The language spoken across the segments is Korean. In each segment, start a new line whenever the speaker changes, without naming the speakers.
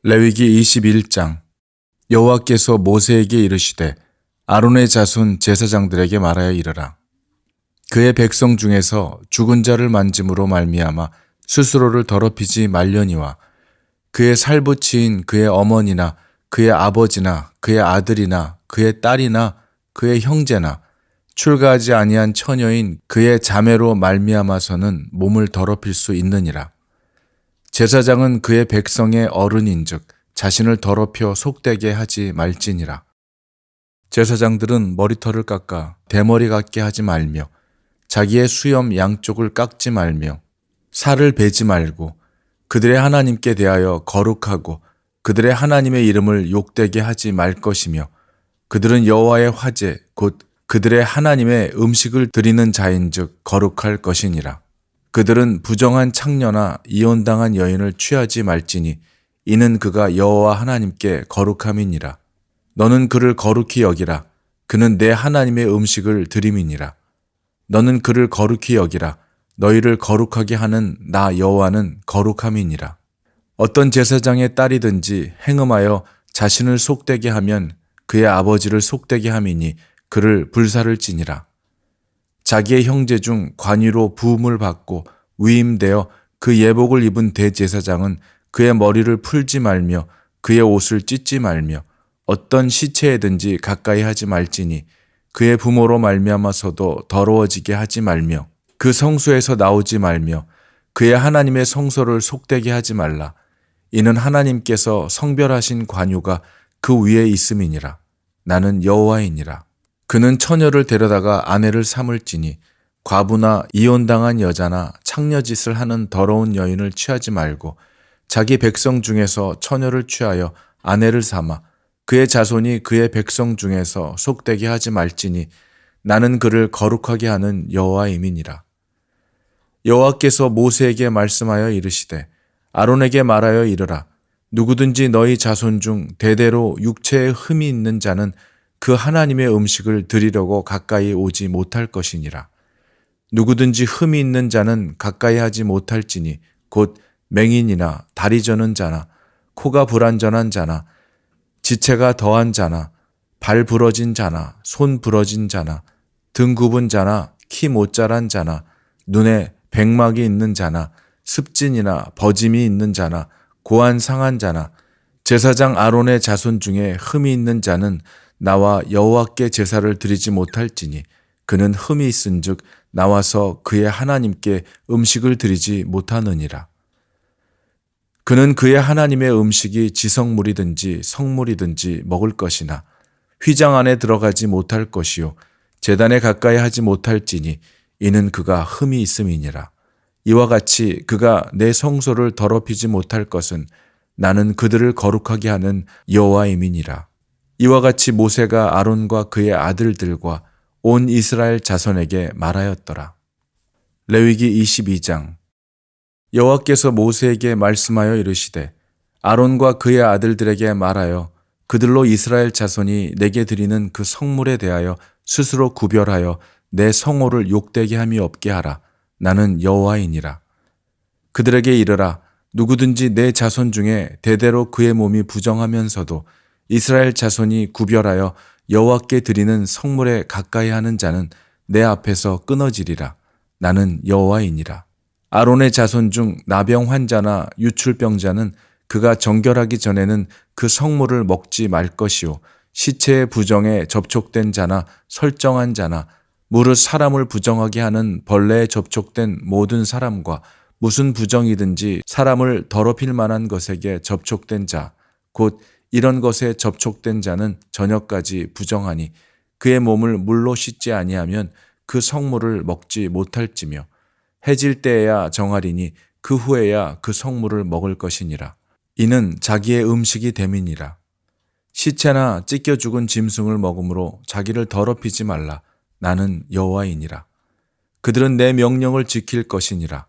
레위기 21장. 여호와께서 모세에게 이르시되 아론의 자손 제사장들에게 말하여 이르라. 그의 백성 중에서 죽은 자를 만짐으로 말미암아 스스로를 더럽히지 말려니와 그의 살부치인 그의 어머니나 그의 아버지나 그의 아들이나 그의 딸이나 그의 형제나 출가하지 아니한 처녀인 그의 자매로 말미암아서는 몸을 더럽힐 수 있느니라. 제사장은 그의 백성의 어른인즉 자신을 더럽혀 속되게 하지 말지니라. 제사장들은 머리털을 깎아 대머리 같게 하지 말며 자기의 수염 양쪽을 깎지 말며 살을 베지 말고 그들의 하나님께 대하여 거룩하고 그들의 하나님의 이름을 욕되게 하지 말 것이며 그들은 여호와의 화제 곧 그들의 하나님의 음식을 드리는 자인즉 거룩할 것이니라. 그들은 부정한 창녀나 이혼당한 여인을 취하지 말지니 이는 그가 여호와 하나님께 거룩함이니라. 너는 그를 거룩히 여기라. 그는 내 하나님의 음식을 드림이니라. 너는 그를 거룩히 여기라. 너희를 거룩하게 하는 나 여호와는 거룩함이니라. 어떤 제사장의 딸이든지 행음하여 자신을 속되게 하면 그의 아버지를 속되게 함이니 그를 불살을 지니라. 자기의 형제 중 관위로 부음을 받고 위임되어 그 예복을 입은 대제사장은 그의 머리를 풀지 말며 그의 옷을 찢지 말며 어떤 시체에든지 가까이 하지 말지니 그의 부모로 말미암아서도 더러워지게 하지 말며 그 성소에서 나오지 말며 그의 하나님의 성소를 속되게 하지 말라. 이는 하나님께서 성별하신 관유가 그 위에 있음이니라. 나는 여호와이니라. 그는 처녀를 데려다가 아내를 삼을지니 과부나 이혼당한 여자나 창녀짓을 하는 더러운 여인을 취하지 말고 자기 백성 중에서 처녀를 취하여 아내를 삼아 그의 자손이 그의 백성 중에서 속되게 하지 말지니 나는 그를 거룩하게 하는 여호와임이니라. 여호와께서 모세에게 말씀하여 이르시되 아론에게 말하여 이르라. 누구든지 너희 자손 중 대대로 육체에 흠이 있는 자는 그 하나님의 음식을 드리려고 가까이 오지 못할 것이니라. 누구든지 흠이 있는 자는 가까이 하지 못할지니 곧 맹인이나 다리 저는 자나 코가 불완전한 자나 지체가 더한 자나 발 부러진 자나 손 부러진 자나 등 굽은 자나 키 못 자란 자나 눈에 백막이 있는 자나 습진이나 버짐이 있는 자나 고안 상한 자나 제사장 아론의 자손 중에 흠이 있는 자는 나와 여호와께 제사를 드리지 못할지니 그는 흠이 있은즉 나와서 그의 하나님께 음식을 드리지 못하느니라. 그는 그의 하나님의 음식이 지성물이든지 성물이든지 먹을 것이나 휘장 안에 들어가지 못할 것이요 제단에 가까이 하지 못할지니 이는 그가 흠이 있음이니라. 이와 같이 그가 내 성소를 더럽히지 못할 것은 나는 그들을 거룩하게 하는 여호와임이니라. 이와 같이 모세가 아론과 그의 아들들과 온 이스라엘 자손에게 말하였더라. 레위기 22장. 여호와께서 모세에게 말씀하여 이르시되 아론과 그의 아들들에게 말하여 그들로 이스라엘 자손이 내게 드리는 그 성물에 대하여 스스로 구별하여 내 성호를 욕되게 함이 없게 하라. 나는 여호와이니라. 그들에게 이르라. 누구든지 내 자손 중에 대대로 그의 몸이 부정하면서도 이스라엘 자손이 구별하여 여호와께 드리는 성물에 가까이 하는 자는 내 앞에서 끊어지리라. 나는 여호와이니라. 아론의 자손 중 나병 환자나 유출병자는 그가 정결하기 전에는 그 성물을 먹지 말 것이요 시체의 부정에 접촉된 자나 설정한 자나 무릇 사람을 부정하게 하는 벌레에 접촉된 모든 사람과 무슨 부정이든지 사람을 더럽힐 만한 것에게 접촉된 자 곧 이런 것에 접촉된 자는 저녁까지 부정하니 그의 몸을 물로 씻지 아니하면 그 성물을 먹지 못할지며 해질 때에야 정하리니 그 후에야 그 성물을 먹을 것이니라. 이는 자기의 음식이 됨이니라. 시체나 찢겨 죽은 짐승을 먹음으로 자기를 더럽히지 말라. 나는 여호와이니라. 그들은 내 명령을 지킬 것이니라.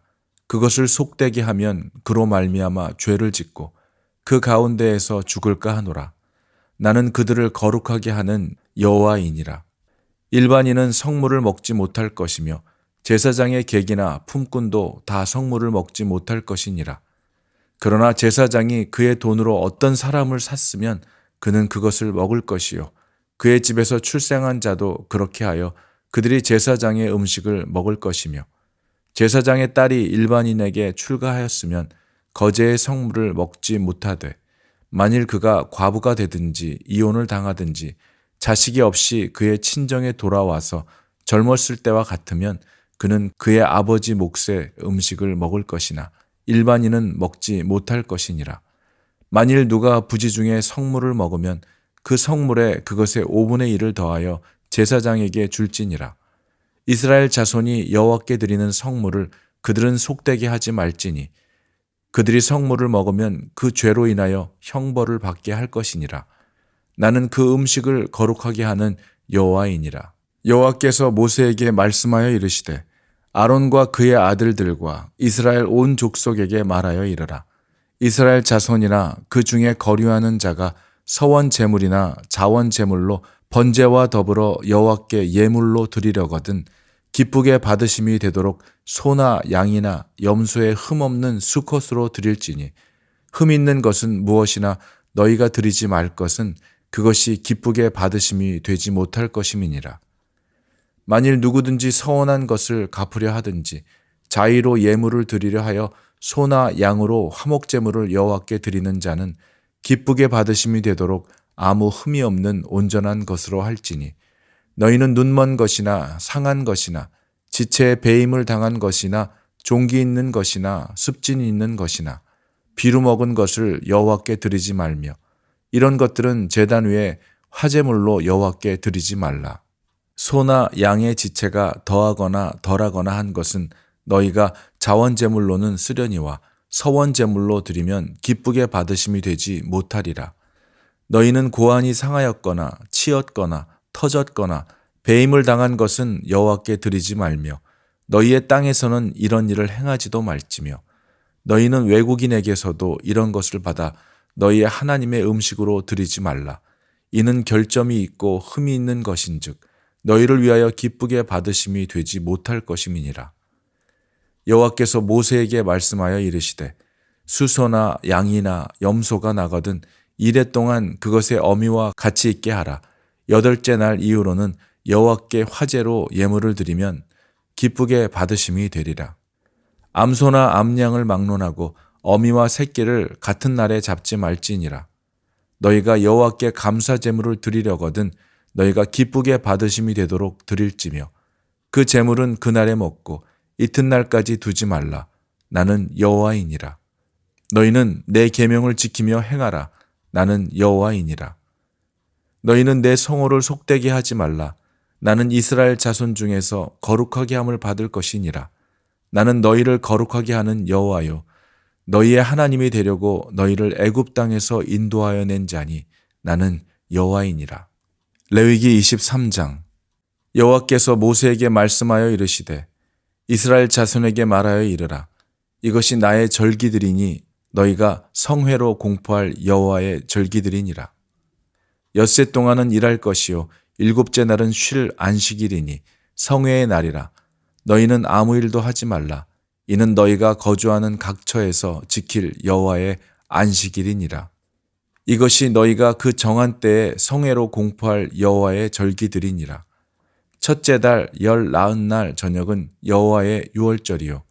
그것을 속되게 하면 그로 말미암아 죄를 짓고 그 가운데에서 죽을까 하노라. 나는 그들을 거룩하게 하는 여호와이니라. 일반인은 성물을 먹지 못할 것이며 제사장의 객이나 품꾼도 다 성물을 먹지 못할 것이니라. 그러나 제사장이 그의 돈으로 어떤 사람을 샀으면 그는 그것을 먹을 것이요. 그의 집에서 출생한 자도 그렇게 하여 그들이 제사장의 음식을 먹을 것이며, 제사장의 딸이 일반인에게 출가하였으면 거제의 성물을 먹지 못하되, 만일 그가 과부가 되든지 이혼을 당하든지 자식이 없이 그의 친정에 돌아와서 젊었을 때와 같으면 그는 그의 아버지 몫의 음식을 먹을 것이나 일반인은 먹지 못할 것이니라. 만일 누가 부지 중에 성물을 먹으면 그 성물에 그것의 5분의 1을 더하여 제사장에게 줄지니라. 이스라엘 자손이 여호와께 드리는 성물을 그들은 속되게 하지 말지니 그들이 성물을 먹으면 그 죄로 인하여 형벌을 받게 할 것이니라. 나는 그 음식을 거룩하게 하는 여호와이니라. 여호와께서 모세에게 말씀하여 이르시되 아론과 그의 아들들과 이스라엘 온 족속에게 말하여 이르라. 이스라엘 자손이나 그 중에 거류하는 자가 서원 제물이나 자원 제물로 번제와 더불어 여호와께 예물로 드리려거든 기쁘게 받으심이 되도록 소나 양이나 염소의 흠 없는 수컷으로 드릴지니, 흠 있는 것은 무엇이나 너희가 드리지 말 것은 그것이 기쁘게 받으심이 되지 못할 것임이니라. 만일 누구든지 서원한 것을 갚으려 하든지 자의로 예물을 드리려 하여 소나 양으로 화목제물을 여호와께 드리는 자는 기쁘게 받으심이 되도록 아무 흠이 없는 온전한 것으로 할지니, 너희는 눈먼 것이나 상한 것이나 지체에 배임을 당한 것이나 종기 있는 것이나 습진이 있는 것이나 비루 먹은 것을 여호와께 드리지 말며, 이런 것들은 제단 위에 화제물로 여호와께 드리지 말라. 소나 양의 지체가 더하거나 덜하거나 한 것은 너희가 자원제물로는 쓰려니와 서원제물로 드리면 기쁘게 받으심이 되지 못하리라. 너희는 고안이 상하였거나 치였거나 터졌거나 배임을 당한 것은 여호와께 드리지 말며, 너희의 땅에서는 이런 일을 행하지도 말지며, 너희는 외국인에게서도 이런 것을 받아 너희의 하나님의 음식으로 드리지 말라. 이는 결점이 있고 흠이 있는 것인즉 너희를 위하여 기쁘게 받으심이 되지 못할 것임이니라. 여호와께서 모세에게 말씀하여 이르시되 수소나 양이나 염소가 나거든 이레 동안 그것의 어미와 같이 있게 하라. 8째 날 이후로는 여호와께 화제로 예물을 드리면 기쁘게 받으심이 되리라. 암소나 암양을 막론하고 어미와 새끼를 같은 날에 잡지 말지니라. 너희가 여호와께 감사 제물을 드리려거든 너희가 기쁘게 받으심이 되도록 드릴지며, 그 제물은 그날에 먹고 이튿날까지 두지 말라. 나는 여호와이니라. 너희는 내 계명을 지키며 행하라. 나는 여호와이니라. 너희는 내 성호를 속되게 하지 말라. 나는 이스라엘 자손 중에서 거룩하게 함을 받을 것이니라. 나는 너희를 거룩하게 하는 여호와요 너희의 하나님이 되려고 너희를 애굽 땅에서 인도하여 낸 자니 나는 여호와이니라. 레위기 23장. 여호와께서 모세에게 말씀하여 이르시되 이스라엘 자손에게 말하여 이르라. 이것이 나의 절기들이니 너희가 성회로 공포할 여호와의 절기들이니라. 엿새 동안은 일할 것이요 7째 날은 쉴 안식일이니 성회의 날이라. 너희는 아무 일도 하지 말라. 이는 너희가 거주하는 각처에서 지킬 여호와의 안식일이니라. 이것이 너희가 그 정한 때에 성회로 공포할 여호와의 절기들이니라. 첫째 달 19날 저녁은 여호와의 유월절이요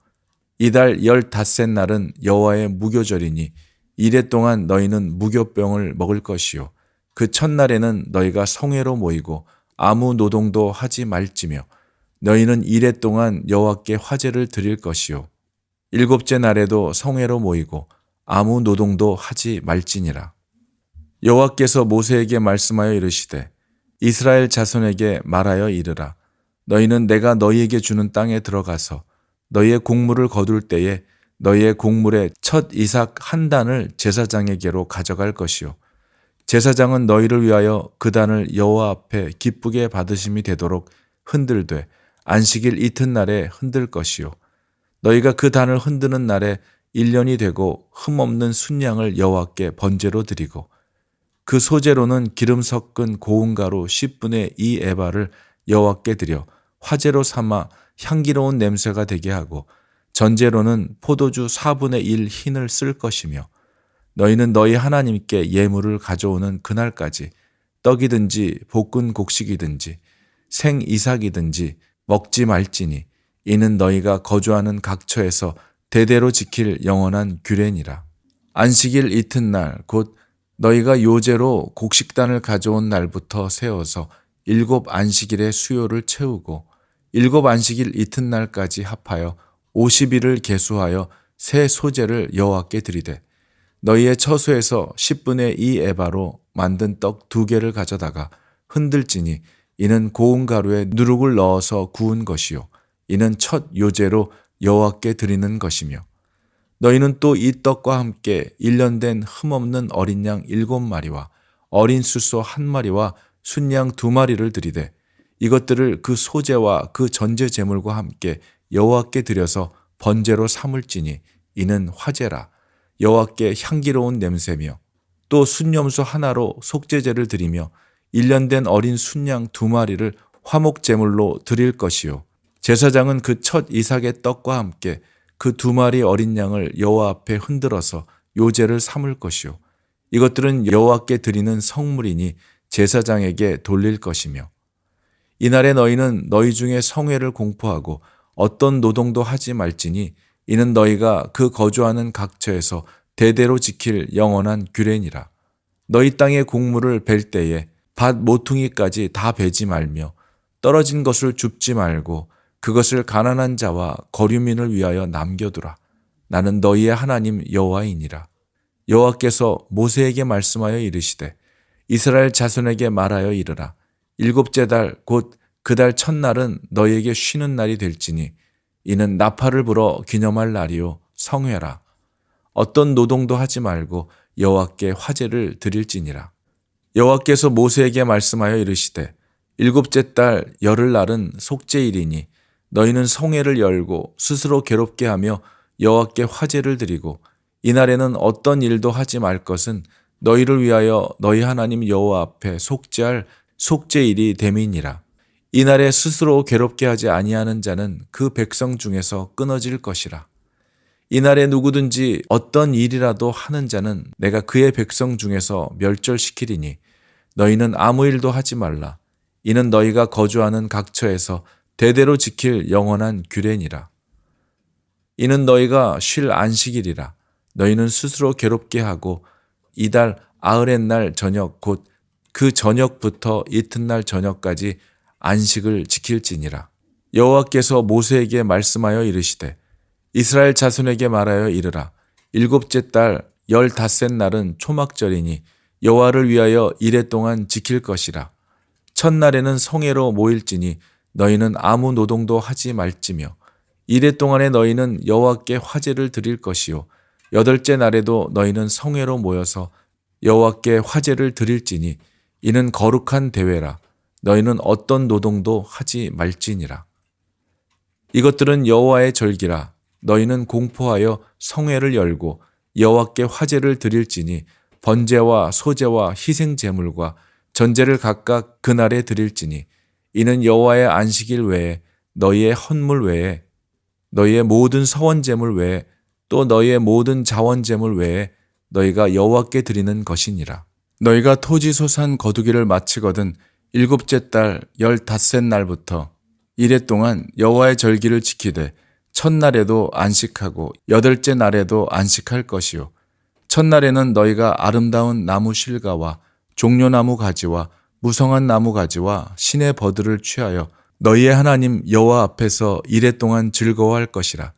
이달 15셋 날은 여호와의 무교절이니 이래 동안 너희는 무교병을 먹을 것이요 그 첫날에는 너희가 성회로 모이고 아무 노동도 하지 말지며, 너희는 이래 동안 여호와께 화제를 드릴 것이요 7째 날에도 성회로 모이고 아무 노동도 하지 말지니라. 여호와께서 모세에게 말씀하여 이르시되 이스라엘 자손에게 말하여 이르라. 너희는 내가 너희에게 주는 땅에 들어가서 너희의 곡물을 거둘 때에 너희의 곡물의 첫 이삭 한 단을 제사장에게로 가져갈 것이요 제사장은 너희를 위하여 그 단을 여호와 앞에 기쁘게 받으심이 되도록 흔들되 안식일 이튿날에 흔들 것이요 너희가 그 단을 흔드는 날에 1년이 되고 흠없는 순양을 여호와께 번제로 드리고, 그 소재로는 기름 섞은 고운 가루 10분의 2 에바를 여호와께 드려 화제로 삼아 향기로운 냄새가 되게 하고, 전제로는 포도주 4분의 1 흰을 쓸 것이며 너희는 너희 하나님께 예물을 가져오는 그날까지 떡이든지 볶은 곡식이든지 생 이삭이든지 먹지 말지니 이는 너희가 거주하는 각처에서 대대로 지킬 영원한 규례니라. 안식일 이튿날 곧 너희가 요제로 곡식단을 가져온 날부터 세워서 7 안식일의 수요를 채우고 7 안식일 이튿날까지 합하여 50일을 계수하여 새 소제를 여호와께 드리되 너희의 처소에서 10분의 2 에바로 만든 떡 2개를 가져다가 흔들지니 이는 고운 가루에 누룩을 넣어서 구운 것이요 이는 첫 요제로 여호와께 드리는 것이며 너희는 또 이 떡과 함께 1년 된 흠없는 어린 양 7마리와 어린 숫소 1마리와 순양 2마리를 드리되 이것들을 그 소제와 그 전제 제물과 함께 여호와께 드려서 번제로 삼을지니 이는 화제라 여호와께 향기로운 냄새며 또 순염소 하나로 속죄제를 드리며 1년 된 어린 순양 2마리를 화목 제물로 드릴 것이요 제사장은 그 첫 이삭의 떡과 함께 그 2마리 어린 양을 여호와 앞에 흔들어서 요제를 삼을 것이요 이것들은 여호와께 드리는 성물이니 제사장에게 돌릴 것이며 이날에 너희는 너희 중에 성회를 공포하고 어떤 노동도 하지 말지니 이는 너희가 그 거주하는 각처에서 대대로 지킬 영원한 규례니라. 너희 땅의 곡물을 벨 때에 밭 모퉁이까지 다 베지 말며 떨어진 것을 줍지 말고 그것을 가난한 자와 거류민을 위하여 남겨두라. 나는 너희의 하나님 여호와이니라. 여호와께서 모세에게 말씀하여 이르시되 이스라엘 자손에게 말하여 이르라. 7째 달 곧 그 달 첫날은 너희에게 쉬는 날이 될지니 이는 나팔을 불어 기념할 날이요 성회라. 어떤 노동도 하지 말고 여호와께 화제를 드릴지니라. 여호와께서 모세에게 말씀하여 이르시되 7째 달 열흘날은 속죄일이니 너희는 성회를 열고 스스로 괴롭게 하며 여호와께 화제를 드리고 이날에는 어떤 일도 하지 말 것은 너희를 위하여 너희 하나님 여호와 앞에 속죄할 속죄일이 됨이니라. 이날에 스스로 괴롭게 하지 아니하는 자는 그 백성 중에서 끊어질 것이라. 이날에 누구든지 어떤 일이라도 하는 자는 내가 그의 백성 중에서 멸절시키리니 너희는 아무 일도 하지 말라. 이는 너희가 거주하는 각처에서 대대로 지킬 영원한 규례니라. 이는 너희가 쉴 안식일이라. 너희는 스스로 괴롭게 하고 이달 아흐렛날 저녁 곧 그 저녁부터 이튿날 저녁까지 안식을 지킬지니라. 여호와께서 모세에게 말씀하여 이르시되 이스라엘 자손에게 말하여 이르라. 7째 달 15날은 초막절이니 여호와를 위하여 이레 동안 지킬 것이라. 첫날에는 성회로 모일지니 너희는 아무 노동도 하지 말지며 이레 동안에 너희는 여호와께 화제를 드릴 것이요 8째 날에도 너희는 성회로 모여서 여호와께 화제를 드릴지니 이는 거룩한 대회라. 너희는 어떤 노동도 하지 말지니라. 이것들은 여호와의 절기라. 너희는 공포하여 성회를 열고 여호와께 화제를 드릴지니 번제와 소제와 희생 제물과 전제를 각각 그날에 드릴지니 이는 여호와의 안식일 외에 너희의 헌물 외에 너희의 모든 서원 제물 외에 또 너희의 모든 자원 제물 외에 너희가 여호와께 드리는 것이니라. 너희가 토지 소산 거두기를 마치거든 7째 달 15날부터 이레 동안 여호와의 절기를 지키되 첫날에도 안식하고 8째 날에도 안식할 것이요 첫날에는 너희가 아름다운 나무 실과와 종려나무 가지와 무성한 나무 가지와 신의 버들을 취하여 너희의 하나님 여호와 앞에서 이레 동안 즐거워할 것이라.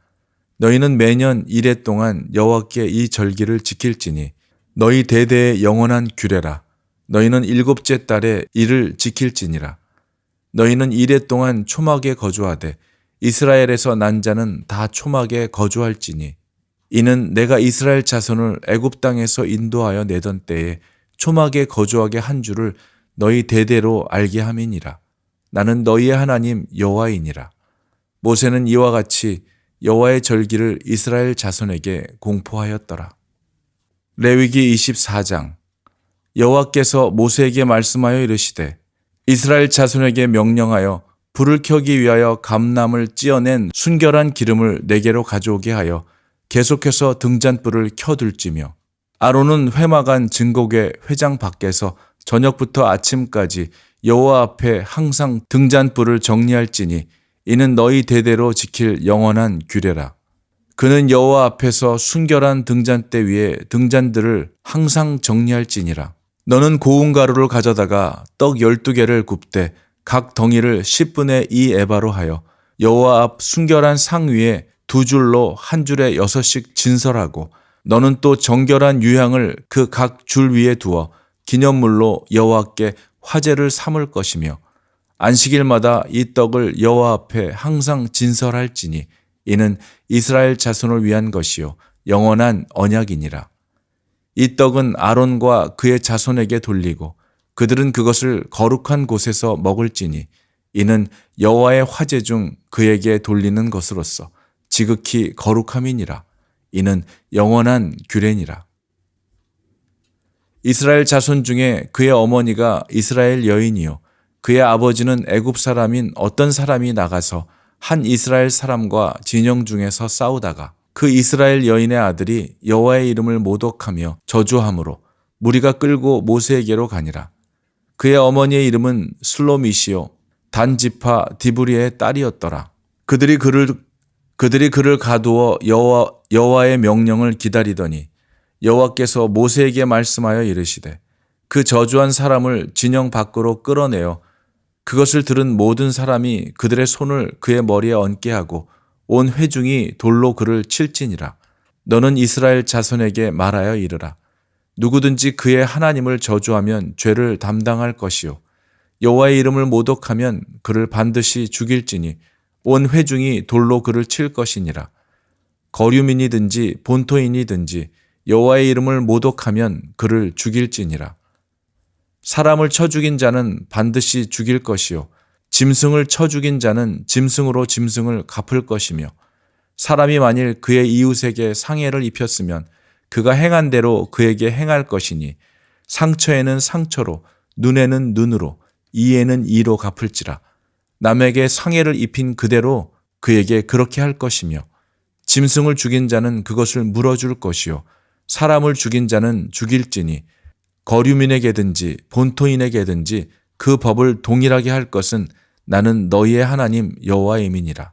너희는 매년 이레 동안 여호와께 이 절기를 지킬지니 너희 대대의 영원한 규례라. 너희는 7째 달에 이를 지킬지니라. 너희는 이레 동안 초막에 거주하되 이스라엘에서 난 자는 다 초막에 거주할지니 이는 내가 이스라엘 자손을 애굽 땅에서 인도하여 내던 때에 초막에 거주하게 한 줄을 너희 대대로 알게 함이니라. 나는 너희의 하나님 여호와이니라. 모세는 이와 같이 여호와의 절기를 이스라엘 자손에게 공포하였더라. 레위기 24장. 여호와께서 모세에게 말씀하여 이르시되 이스라엘 자손에게 명령하여 불을 켜기 위하여 감람을 찧어낸 순결한 기름을 내게로 가져오게 하여 계속해서 등잔불을 켜둘지며 아론은 회막안 증거궤 회장 밖에서 저녁부터 아침까지 여호와 앞에 항상 등잔불을 정리할지니 이는 너희 대대로 지킬 영원한 규례라. 그는 여호와 앞에서 순결한 등잔대 위에 등잔들을 항상 정리할지니라. 너는 고운 가루를 가져다가 떡 12개를 굽되 각 덩이를 10분의 2 에바로 하여 여호와 앞 순결한 상 위에 2줄로 한 줄에 6씩 진설하고 너는 또 정결한 유향을 그 각 줄 위에 두어 기념물로 여호와께 화제를 삼을 것이며 안식일마다 이 떡을 여호와 앞에 항상 진설할지니 이는 이스라엘 자손을 위한 것이요 영원한 언약이니라. 이 떡은 아론과 그의 자손에게 돌리고 그들은 그것을 거룩한 곳에서 먹을지니 이는 여호와의 화제 중 그에게 돌리는 것으로서 지극히 거룩함이니라. 이는 영원한 규례니라. 이스라엘 자손 중에 그의 어머니가 이스라엘 여인이요 그의 아버지는 애굽 사람인 어떤 사람이 나가서 한 이스라엘 사람과 진영 중에서 싸우다가 그 이스라엘 여인의 아들이 여호와의 이름을 모독하며 저주함으로 무리가 끌고 모세에게로 가니라. 그의 어머니의 이름은 슬로미시요 단지파 디브리의 딸이었더라. 그들이 그를 가두어 여호와의 명령을 기다리더니 여호와께서 모세에게 말씀하여 이르시되 그 저주한 사람을 진영 밖으로 끌어내어 그것을 들은 모든 사람이 그들의 손을 그의 머리에 얹게 하고 온 회중이 돌로 그를 칠지니라. 너는 이스라엘 자손에게 말하여 이르라. 누구든지 그의 하나님을 저주하면 죄를 담당할 것이요 여호와의 이름을 모독하면 그를 반드시 죽일지니 온 회중이 돌로 그를 칠 것이니라. 거류민이든지 본토인이든지 여호와의 이름을 모독하면 그를 죽일지니라. 사람을 쳐 죽인 자는 반드시 죽일 것이요 짐승을 쳐 죽인 자는 짐승으로 짐승을 갚을 것이며 사람이 만일 그의 이웃에게 상해를 입혔으면 그가 행한 대로 그에게 행할 것이니 상처에는 상처로 눈에는 눈으로 이에는 이로 갚을지라. 남에게 상해를 입힌 그대로 그에게 그렇게 할 것이며 짐승을 죽인 자는 그것을 물어줄 것이요 사람을 죽인 자는 죽일지니 거류민에게든지 본토인에게든지 그 법을 동일하게 할 것은 나는 너희의 하나님 여호와임이니라.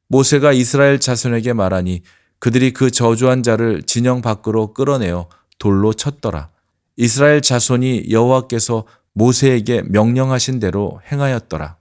모세가 이스라엘 자손에게 말하니 그들이 그 저주한 자를 진영 밖으로 끌어내어 돌로 쳤더라. 이스라엘 자손이 여호와께서 모세에게 명령하신 대로 행하였더라.